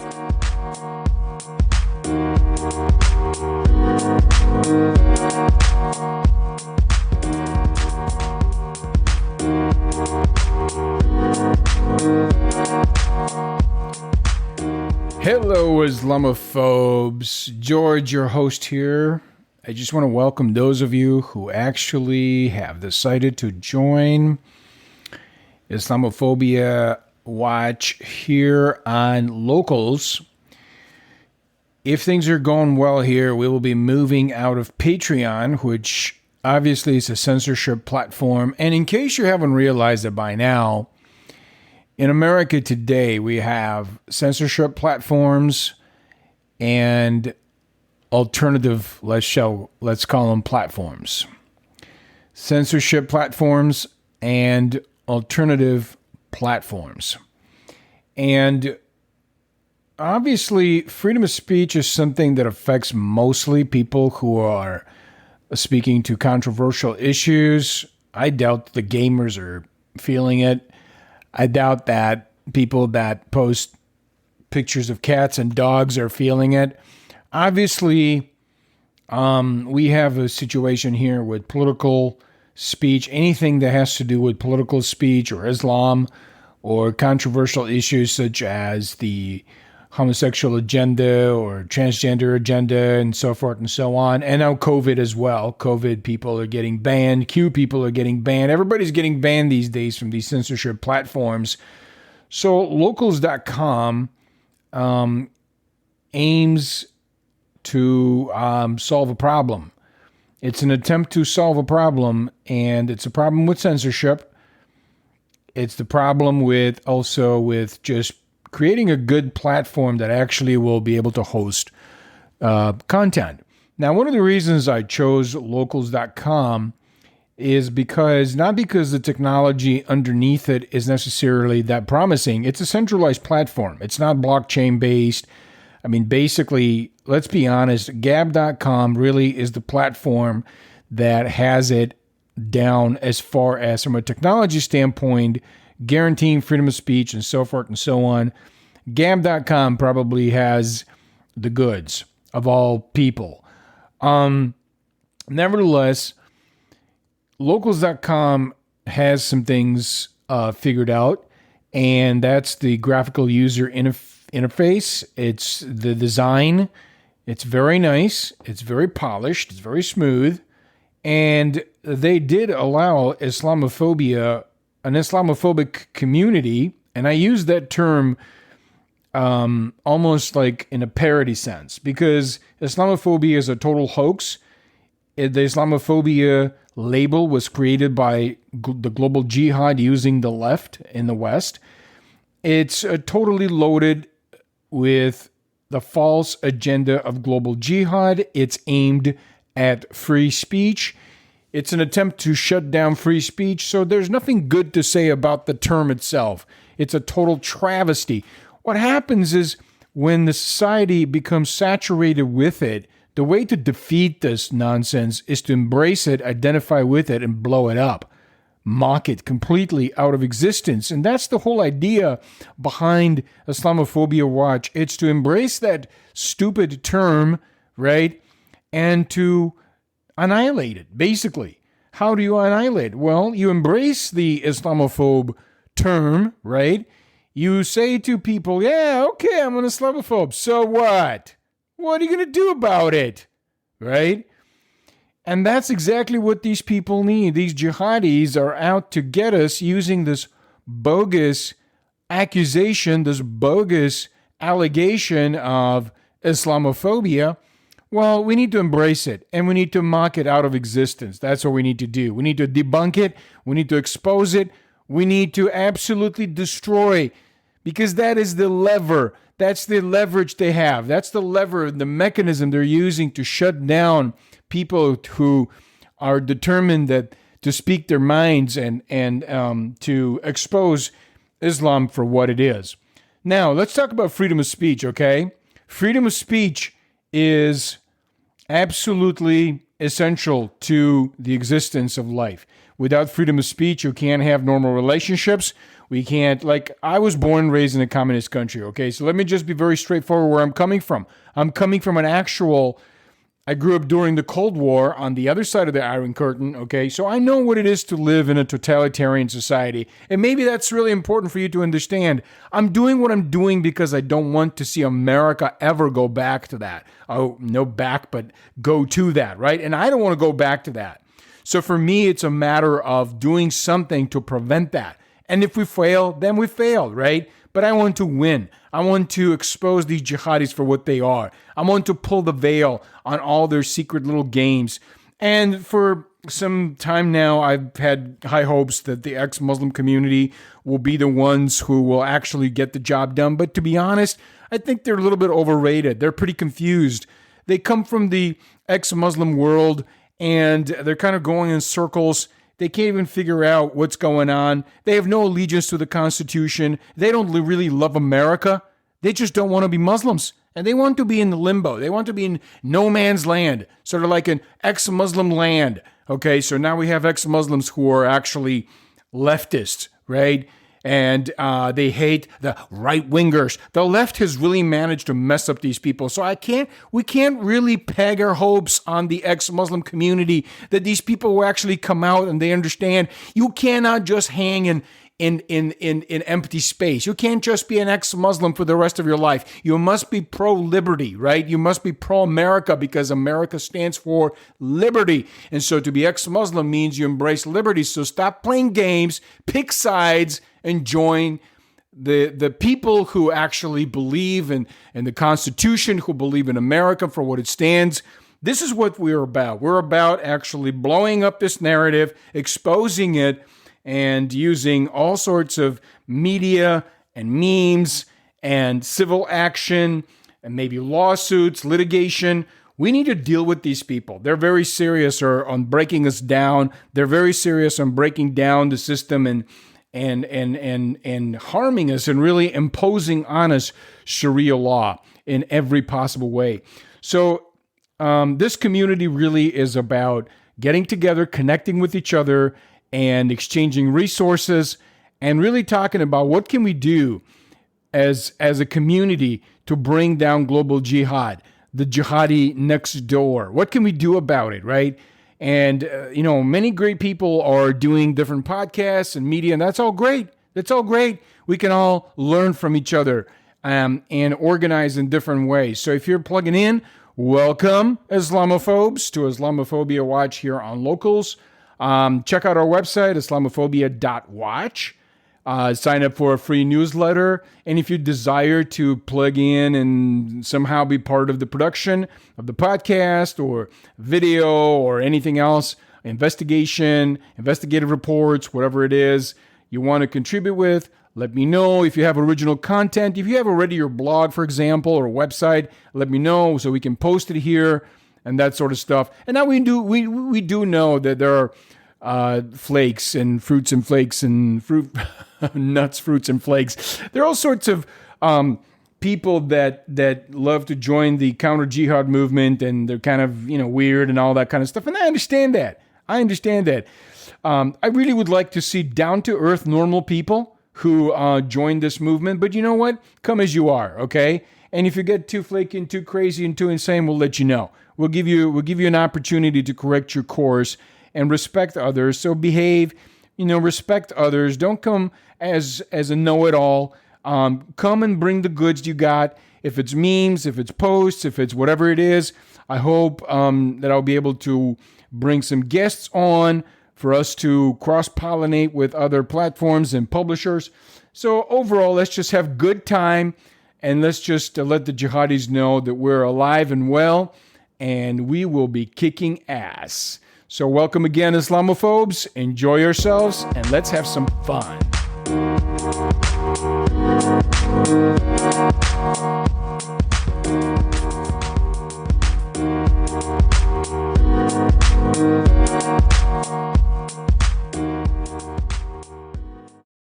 Hello, Islamophobes. George, your host here. I just want to welcome those of you who actually have decided to join Islamophobia Watch here on Locals. If things are going well here, we will be moving out of Patreon, which obviously is a censorship platform. And in case you haven't realized it by now, in America today, we have censorship platforms and alternative, let's call them platforms. Censorship platforms and alternative platforms. And obviously, freedom of speech is something that affects mostly people who are speaking to controversial issues. I doubt the gamers are feeling it. I doubt that people that post pictures of cats and dogs are feeling it. Obviously, we have a situation here with political speech, anything that has to do with political speech or Islam or controversial issues such as the homosexual agenda or transgender agenda and so forth and so on. And now COVID as well. COVID people are getting banned. Q people are getting banned. Everybody's getting banned these days from these censorship platforms. So locals.com aims to solve a problem. It's an attempt to solve a problem, and it's a problem with censorship. It's the problem with just creating a good platform that actually will be able to host content. Now, one of the reasons I chose locals.com is not because the technology underneath it is necessarily that promising. It's a centralized platform. It's not blockchain based. I mean, basically, let's be honest, gab.com really is the platform that has it down as far as from a technology standpoint, guaranteeing freedom of speech and so forth and so on. Gab.com probably has the goods of all people. Nevertheless, locals.com has some things figured out, and that's the graphical user interface. It's the design. It's very nice. It's very polished. It's very smooth. And they did allow Islamophobia, an Islamophobic community, and I use that term almost like in a parody sense, because Islamophobia is a total hoax. The Islamophobia label was created by the global jihad using the left in the West. It's totally loaded with the false agenda of global jihad. It's aimed at free speech. It's an attempt to shut down free speech, so there's nothing good to say about the term itself. It's a total travesty. What happens is when the society becomes saturated with it, the way to defeat this nonsense is to embrace it, identify with it, and blow it up. Mock it completely out of existence. And that's the whole idea behind Islamophobia Watch. It's to embrace that stupid term, right? And to annihilate it, basically. How do you annihilate it? Well, you embrace the Islamophobe term, right? You say to people, yeah, okay, I'm an Islamophobe. So what? What are you going to do about it? Right? And that's exactly what these people need. These jihadis are out to get us using this bogus accusation, this bogus allegation of Islamophobia. Well, we need to embrace it, and we need to mock it out of existence. That's what we need to do. We need to debunk it. We need to expose it. We need to absolutely destroy, because that is the lever. That's the leverage they have. That's the lever, the mechanism they're using to shut down people who are determined to speak their minds and to expose Islam for what it is. Now, let's talk about freedom of speech, okay? Freedom of speech is absolutely essential to the existence of life. Without freedom of speech, you can't have normal relationships. We can't, like, I was born and raised in a communist country, okay? So let me just be very straightforward where I'm coming from. I'm coming from I grew up during the Cold War on the other side of the Iron Curtain, okay? So I know what it is to live in a totalitarian society. And maybe that's really important for you to understand. I'm doing what I'm doing because I don't want to see America ever go back to that. Oh, no back, but go to that, right? And I don't want to go back to that. So for me, it's a matter of doing something to prevent that. And if we fail, then we failed, right? But I want to win. I want to expose these jihadis for what they are. I want to pull the veil on all their secret little games. And for some time now, I've had high hopes that the ex-Muslim community will be the ones who will actually get the job done. But to be honest, I think they're a little bit overrated. They're pretty confused. They come from the ex-Muslim world, and they're kind of going in circles. They can't even figure out what's going on. They have no allegiance to the Constitution. They don't really love America. They just don't want to be Muslims. And they want to be in the limbo. They want to be in no man's land, sort of like an ex-Muslim land. Okay, so now we have ex-Muslims who are actually leftists, right? And they hate the right-wingers. The left has really managed to mess up these people. So we can't really peg our hopes on the ex-Muslim community that these people will actually come out and they understand you cannot just hang in empty space. You can't just be an ex-Muslim for the rest of your life. You must be pro-liberty, right? You must be pro-America because America stands for liberty. And so to be ex-Muslim means you embrace liberty. So stop playing games, pick sides, and join the people who actually believe in the Constitution, who believe in America for what it stands. This is what we're about. We're about actually blowing up this narrative, exposing it, and using all sorts of media and memes and civil action and maybe lawsuits, litigation. We need to deal with these people. They're very serious on breaking us down. They're very serious on breaking down the system and harming us and really imposing on us Sharia law in every possible way. So this community really is about getting together, connecting with each other, and exchanging resources, and really talking about what can we do as a community to bring down global jihad, the jihadi next door. What can we do about it, right? And, many great people are doing different podcasts and media, and that's all great. That's all great. We can all learn from each other and organize in different ways. So if you're plugging in, welcome, Islamophobes, to Islamophobia Watch here on Locals. Check out our website, Islamophobia.watch. Sign up for a free newsletter. And if you desire to plug in and somehow be part of the production of the podcast or video or anything else, investigative reports, whatever it is you want to contribute with, let me know. If you have original content, if you have already your blog, for example, or a website, let me know so we can post it here and that sort of stuff. And now we do know that there are flakes and fruits and flakes and fruit nuts, fruits and flakes. There are all sorts of people that love to join the counter jihad movement, and they're kind of weird and all that kind of stuff. And I understand that. I really would like to see down to earth, normal people who join this movement. But you know what? Come as you are, okay? And if you get too flaky and too crazy and too insane, we'll let you know. We'll give you an opportunity to correct your course and respect others. So behave, respect others. Don't come as a know-it-all. Come and bring the goods you got. If it's memes, if it's posts, if it's whatever it is, I hope that I'll be able to bring some guests on for us to cross-pollinate with other platforms and publishers. So overall, let's just have good time, and let's just let the jihadis know that we're alive and well, and we will be kicking ass. So welcome again, Islamophobes. Enjoy yourselves, and let's have some fun.